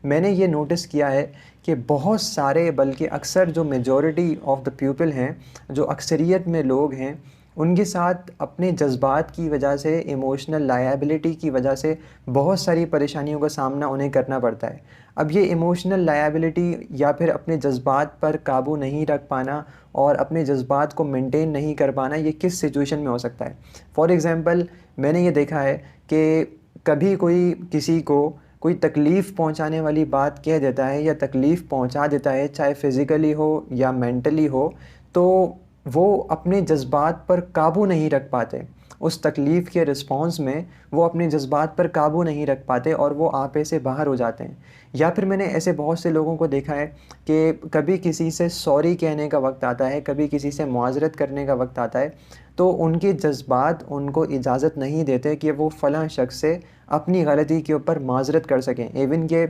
मैंने ये नोटिस किया है कि बहुत सारे, बल्कि अक्सर जो मेजॉरिटी ऑफ द पीपल हैं, जो अक्सरियत में लोग हैं, उनके साथ अपने जज्बात की वजह से, इमोशनल लायबिलिटी की वजह से बहुत सारी परेशानियों का सामना उन्हें करना पड़ता है। अब ये इमोशनल लायबिलिटी या फिर अपने जज्बात पर काबू नहीं रख पाना और अपने जज्बात को मेंटेन नहीं कर पाना, ये किस सिचुएशन में हो सकता है? फॉर एग्ज़ाम्पल, मैंने ये देखा है कि कभी कोई किसी को कोई तकलीफ़ पहुंचाने वाली बात कह देता है या तकलीफ़ पहुंचा देता है, चाहे फ़िज़िकली हो या मेंटली हो, तो वो अपने जज्बात पर काबू नहीं रख पाते। उस तकलीफ़ के रिस्पॉन्स में वो अपने जज्बात पर काबू नहीं रख पाते और वो आपे से बाहर हो जाते हैं। या फिर मैंने ऐसे बहुत से लोगों को देखा है कि कभी किसी से सॉरी कहने का वक्त आता है, कभी किसी से मुआज़रत करने का वक्त आता है, तो उनके जज्बात उनको इजाज़त नहीं देते कि वो फ़लाँ शख्स से अपनी गलती के ऊपर माज़रत कर सकें। इवन के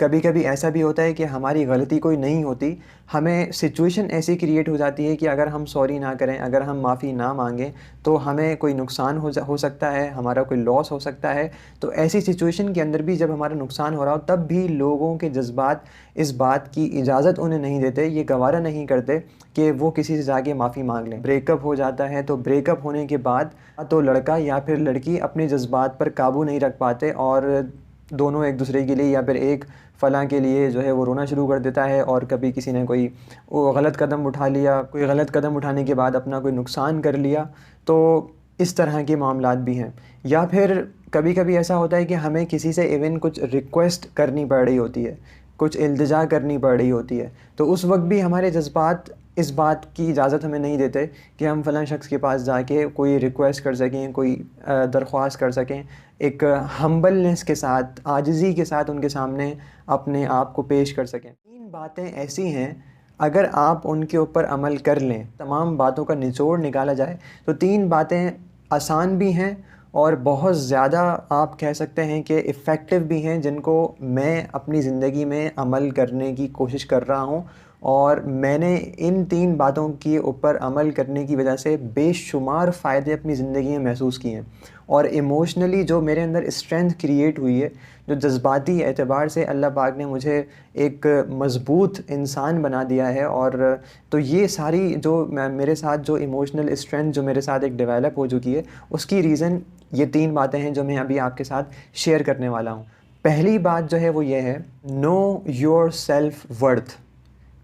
कभी कभी ऐसा भी होता है कि हमारी गलती कोई नहीं होती, हमें सिचुएशन ऐसी क्रिएट हो जाती है कि अगर हम सॉरी ना करें, अगर हम माफ़ी ना मांगें, तो हमें कोई नुकसान हो सकता है, हमारा कोई लॉस हो सकता है। तो ऐसी सिचुएशन के अंदर भी जब हमारा नुकसान हो रहा हो, तब भी लोगों के जज्बात इस बात की इजाज़त उन्हें नहीं देते, ये गवारा नहीं करते कि वो किसी से जाके माफ़ी मांग लें। ब्रेकअप हो जाता है तो ब्रेकअप होने के बाद तो लड़का या फिर लड़की अपने जज्बात पर काबू नहीं रख पाते और दोनों एक दूसरे के लिए या फिर एक फ़लाँ के लिए जो है वो रोना शुरू कर देता है। और कभी किसी ने कोई वो गलत कदम उठा लिया, कोई गलत कदम उठाने के बाद अपना कोई नुकसान कर लिया, तो इस तरह के मामलात भी हैं। या फिर कभी कभी ऐसा होता है कि हमें किसी से इवन कुछ रिक्वेस्ट करनी पड़ रही होती है, कुछ इल्तिजा करनी पड़ रही होती है, तो उस वक्त भी हमारे जज्बात इस बात की इजाज़त हमें नहीं देते कि हम फ़लाँ शख्स के पास जाके कोई रिक्वेस्ट कर सकें, कोई दरख्वास्त कर सकें, एक हम्बलनेस के साथ, आजिज़ी के साथ उनके सामने अपने आप को पेश कर सकें। 3 बातें ऐसी हैं, अगर आप उनके ऊपर अमल कर लें, तमाम बातों का निचोड़ निकाला जाए, तो 3 बातें आसान भी हैं और बहुत ज़्यादा आप कह सकते हैं कि इफ़ेक्टिव भी हैं, जिनको मैं अपनी ज़िंदगी में अमल करने की कोशिश कर रहा हूँ। और मैंने इन 3 बातों के ऊपर अमल करने की वजह से बेशुमार फ़ायदे अपनी ज़िंदगी में महसूस किए हैं। और इमोशनली जो मेरे अंदर स्ट्रेंथ क्रिएट हुई है, जो जज्बाती एतबार से अल्लाह पाक ने मुझे एक मज़बूत इंसान बना दिया है। और तो ये सारी जो मेरे साथ जो इमोशनल स्ट्रेंथ जो मेरे साथ एक डेवलप हो चुकी है, उसकी रीज़न ये 3 बातें हैं जो मैं अभी आपके साथ शेयर करने वाला हूँ। पहली बात जो है वो ये है, नो योर सेल्फ वर्थ।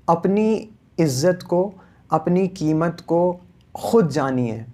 अपनी इज़्ज़त को, अपनी कीमत को ख़ुद जानिए,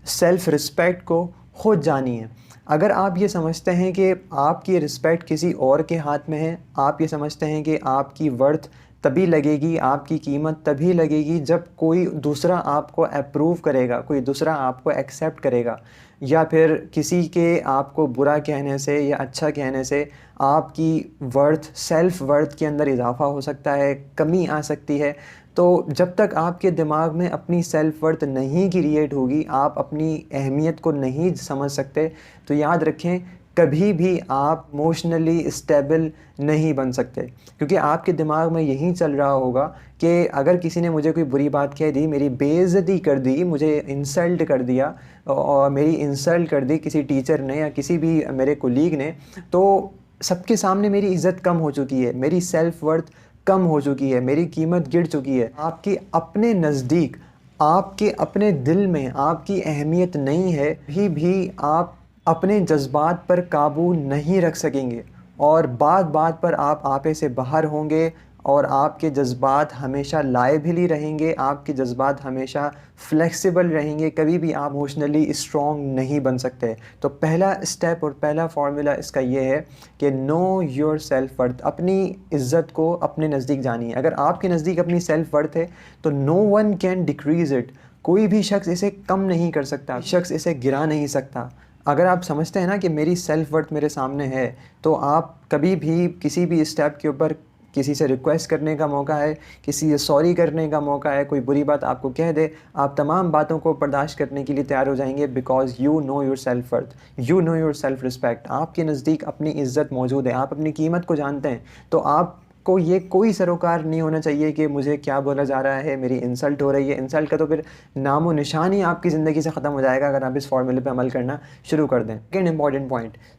सेल्फ़ रिस्पेक्ट को ख़ुद जानिए। अगर आप ये समझते हैं कि आपकी रिस्पेक्ट किसी और के हाथ में है, आप ये समझते हैं कि आपकी वर्थ तभी लगेगी, आपकी कीमत तभी लगेगी जब कोई दूसरा आपको अप्रूव करेगा, कोई दूसरा आपको एक्सेप्ट करेगा, या फिर किसी के आपको बुरा कहने से या अच्छा कहने से आपकी वर्थ, सेल्फ़ वर्थ के अंदर इजाफ़ा हो सकता है, कमी आ सकती है। तो जब तक आपके दिमाग में अपनी सेल्फ़ वर्थ नहीं क्रिएट होगी, आप अपनी अहमियत को नहीं समझ सकते, तो याद रखें, कभी भी आप इमोशनली स्टेबल नहीं बन सकते। क्योंकि आपके दिमाग में यही चल रहा होगा कि अगर किसी ने मुझे कोई बुरी बात कह दी, मेरी बेइज़्ज़ती कर दी, मुझे इंसल्ट कर दिया और मेरी इंसल्ट कर दी किसी टीचर ने या किसी भी मेरे कोलीग ने, तो सबके सामने मेरी इज़्ज़त कम हो चुकी है, मेरी सेल्फ़ वर्थ कम हो चुकी है, मेरी कीमत गिर चुकी है। आपके अपने नज़दीक, आपके अपने दिल में आपकी अहमियत नहीं है, भी आप अपने जज्बात पर काबू नहीं रख सकेंगे और बात बात पर आप आपे से बाहर होंगे और आपके जज्बात हमेशा लायबिली रहेंगे, आपके जज्बात हमेशा फ्लेक्सिबल रहेंगे, कभी भी आप इमोशनली स्ट्रॉन्ग नहीं बन सकते। तो पहला स्टेप और पहला फार्मूला इसका ये है कि नो योर सेल्फ वर्थ। अपनी इज़्ज़त को अपने नज़दीक जानिए। अगर आपके नज़दीक अपनी सेल्फ वर्थ है तो no one can decrease it. कोई भी शख्स इसे कम नहीं कर सकता, शख्स इसे गिरा नहीं सकता। अगर आप समझते हैं ना कि मेरी सेल्फ वर्थ मेरे सामने है, तो आप कभी भी किसी भी स्टेप के ऊपर किसी से रिक्वेस्ट करने का मौका है, किसी से सॉरी करने का मौका है, कोई बुरी बात आपको कह दे, आप तमाम बातों को बर्दाश्त करने के लिए तैयार हो जाएंगे, because you know your self worth, you know your self respect. आपके नज़दीक अपनी इज़्ज़त मौजूद है, आप अपनी कीमत को जानते हैं। तो आपको ये कोई सरोकार नहीं होना चाहिए कि मुझे क्या बोला जा रहा है, मेरी इंसल्ट हो रही है। इंसल्ट का तो फिर नामो निशान ही आपकी ज़िंदगी से ख़त्म हो जाएगा अगर आप इस फॉर्मूले पे अमल करना शुरू कर दें।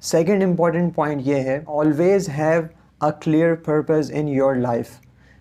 सेकेंड इंपॉर्टेंट पॉइंट ये है, always have a clear purpose in your life.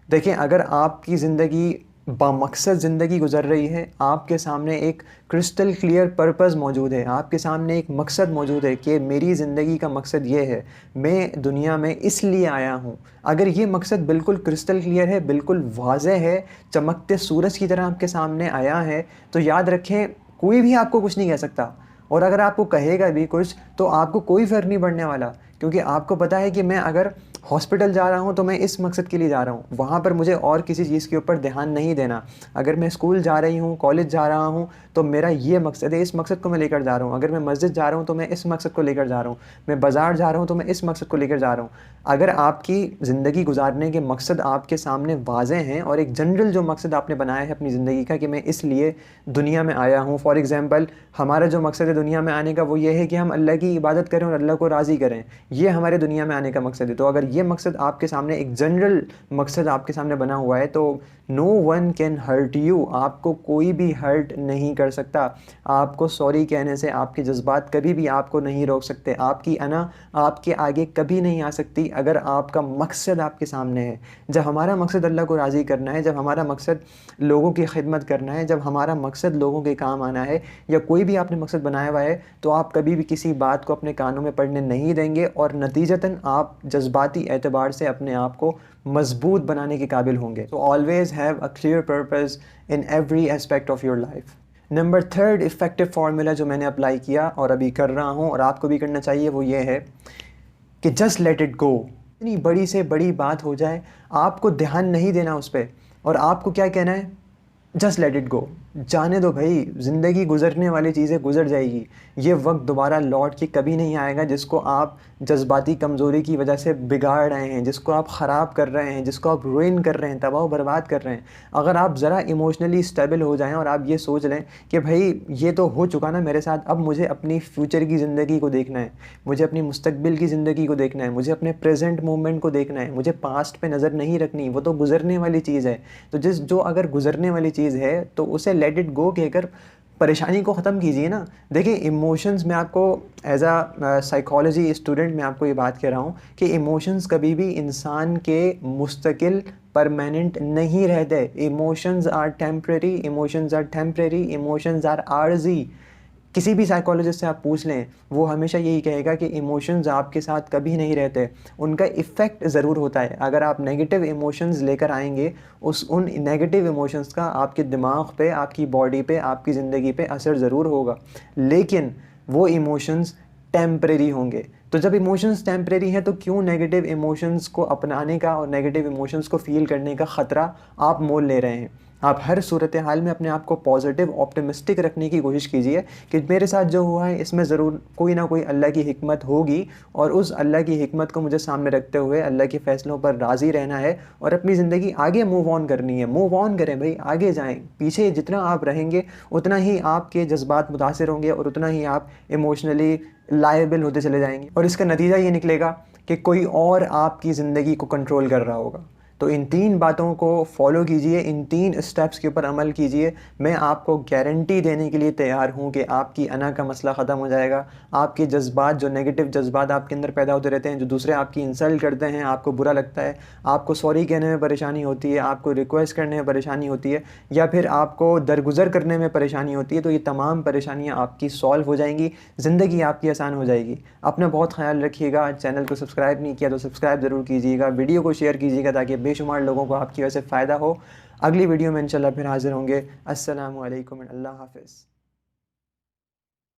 देखिए, अगर आपकी ज़िंदगी बामकसद ज़िंदगी गुजर रही है, आपके सामने एक क्रिस्टल क्लियर पर्पस मौजूद है, आपके सामने एक मकसद मौजूद है कि मेरी ज़िंदगी का मकसद ये है, मैं दुनिया में इसलिए आया हूँ। अगर ये मकसद बिल्कुल क्रिस्टल क्लियर है, बिल्कुल वाज़ेह है, चमकते सूरज की तरह आपके सामने आया है, तो याद रखें, कोई भी आपको कुछ नहीं कह सकता। और अगर आपको कहेगा भी कुछ, तो आपको कोई फ़र्क नहीं पड़ने वाला, क्योंकि आपको पता है कि मैं अगर हॉस्पिटल जा रहा हूँ तो मैं इस मकसद के लिए जा रहा हूँ, वहाँ पर मुझे और किसी चीज़ के ऊपर ध्यान नहीं देना। अगर मैं स्कूल जा रही हूँ, कॉलेज जा रहा हूँ, तो मेरा ये मकसद है, इस मकसद को मैं लेकर जा रहा हूँ। अगर मैं मस्जिद जा रहा हूँ तो मैं इस मकसद को लेकर जा रहा हूँ। मैं बाज़ार जा रहा हूँ तो मैं इस मकसद को लेकर जा रहा हूँ। अगर आपकी ज़िंदगी गुजारने के मकसद आपके सामने वाज़ेह हैं और एक जनरल जो मकसद आपने बनाया है अपनी ज़िंदगी का कि मैं इसलिए दुनिया में आया हूँ, फॉर एग्ज़ाम्पल हमारा जो मकसद है दुनिया में आने का वो ये है कि हम अल्लाह की इबादत करें और अल्लाह को राज़ी करें, ये हमारे दुनिया में आने का मकसद है। तो अगर ये मकसद आपके सामने, एक जनरल मकसद आपके सामने बना हुआ है, तो no one can hurt you, आपको कोई भी हर्ट नहीं कर सकता। आपको सॉरी कहने से आपके जज्बात कभी भी आपको नहीं रोक सकते, आपकी अना आपके आगे कभी नहीं आ सकती अगर आपका मकसद आपके सामने है। जब हमारा मकसद अल्लाह को राज़ी करना है, जब हमारा मकसद लोगों की खिदमत करना है, जब हमारा मकसद लोगों के काम आना है, या कोई भी आपने मकसद बनाया हुआ है, तो आप कभी भी किसी बात को अपने कानों में पड़ने नहीं देंगे और नतीजतन आप जज्बाती एतबार से अपने आप को मजबूत बनाने के काबिल होंगे। So always have a clear purpose in every aspect of your life. Number third effective formula जो मैंने अप्लाई किया और अभी कर रहा हूँ और आपको भी करना चाहिए, वो ये है कि जस्ट लेट इट गो। इतनी बड़ी से बड़ी बात हो जाए, आपको ध्यान नहीं देना उस पर, और आपको क्या कहना है, जस्ट लेट इट गो, जाने दो भाई। ज़िंदगी गुजरने वाली चीज़ें गुजर जाएगी, ये वक्त दोबारा लौट के कभी नहीं आएगा जिसको आप जज्बाती कमज़ोरी की वजह से बिगाड़ रहे हैं, जिसको आप ख़राब कर रहे हैं, जिसको आप रुइन कर रहे हैं, तबाह बर्बाद कर रहे हैं। अगर आप ज़रा इमोशनली स्टेबल हो जाएं और आप ये सोच लें कि भाई ये तो हो चुका ना मेरे साथ, अब मुझे अपनी फ्यूचर की ज़िंदगी को देखना है, मुझे अपनी मुस्तकबिल की ज़िंदगी को देखना है, मुझे अपने प्रेजेंट मोमेंट को देखना है, मुझे पास्ट पे नज़र नहीं रखनी, वो तो गुजरने वाली चीज़ है। तो जो अगर गुजरने वाली चीज़ है तो उसे लेट इट गो कहकर परेशानी को ख़त्म कीजिए ना। देखिए, इमोशंस में आपको एज अ साइकोलॉजी स्टूडेंट मैं आपको ये बात कह रहा हूँ कि इमोशंस कभी भी इंसान के मुस्तकिल परमानेंट नहीं रहते। Emotions are temporary, emotions are temporary, emotions are आर्जी। किसी भी साइकोलॉजिस्ट से आप पूछ लें, वो हमेशा यही कहेगा कि इमोशंस आपके साथ कभी नहीं रहते, उनका इफ़ेक्ट ज़रूर होता है। अगर आप नेगेटिव इमोशंस लेकर आएंगे, उन नेगेटिव इमोशंस का आपके दिमाग पे, आपकी बॉडी पे, आपकी ज़िंदगी पे असर ज़रूर होगा, लेकिन वो इमोशंस टेम्परेरी होंगे। तो जब इमोशंस टेम्परेरी हैं, तो क्यों नेगेटिव इमोशंस को अपनाने का और नेगेटिव इमोशंस को फ़ील करने का ख़तरा आप मोल ले रहे हैं। आप हर सूरत हाल में अपने आप को पॉजिटिव, ऑप्टिमिस्टिक रखने की कोशिश कीजिए कि मेरे साथ जो हुआ है इसमें ज़रूर कोई ना कोई अल्लाह की हिकमत होगी, और उस अल्लाह की हिकमत को मुझे सामने रखते हुए अल्लाह के फ़ैसलों पर राज़ी रहना है और अपनी ज़िंदगी आगे मूव ऑन करनी है। मूव ऑन करें भाई, आगे जाएँ। पीछे जितना आप रहेंगे उतना ही आपके जज्बात मुतासिर होंगे और उतना ही आप इमोशनली लायबल होते चले जाएंगे, और इसका नतीजा ये निकलेगा कि कोई और आपकी ज़िंदगी को कंट्रोल कर रहा होगा। तो इन 3 बातों को फॉलो कीजिए, इन 3 स्टेप्स के ऊपर अमल कीजिए। मैं आपको गारंटी देने के लिए तैयार हूँ कि आपकी अना का मसला ख़त्म हो जाएगा। आपके जज्बात, जो नेगेटिव जज्बात आपके अंदर पैदा होते रहते हैं, जो दूसरे आपकी इंसल्ट करते हैं, आपको बुरा लगता है, आपको सॉरी कहने में परेशानी होती है, आपको रिक्वेस्ट करने में परेशानी होती है, या फिर आपको दरगुजर करने में परेशानी होती है, तो ये तमाम परेशानियाँ आपकी सॉल्व हो जाएंगी, ज़िंदगी आपकी आसान हो जाएगी। अपना बहुत ख्याल रखिएगा। चैनल को सब्सक्राइब नहीं किया तो सब्सक्राइब ज़रूर कीजिएगा, वीडियो को शेयर कीजिएगा ताकि बेशुमार लोगों को आपकी वजह से फ़ायदा हो। अगली वीडियो में इंशाल्लाह फिर हाज़िर होंगे। अस्सलामु अलैकुम, अल्लाह हाफ़िज़।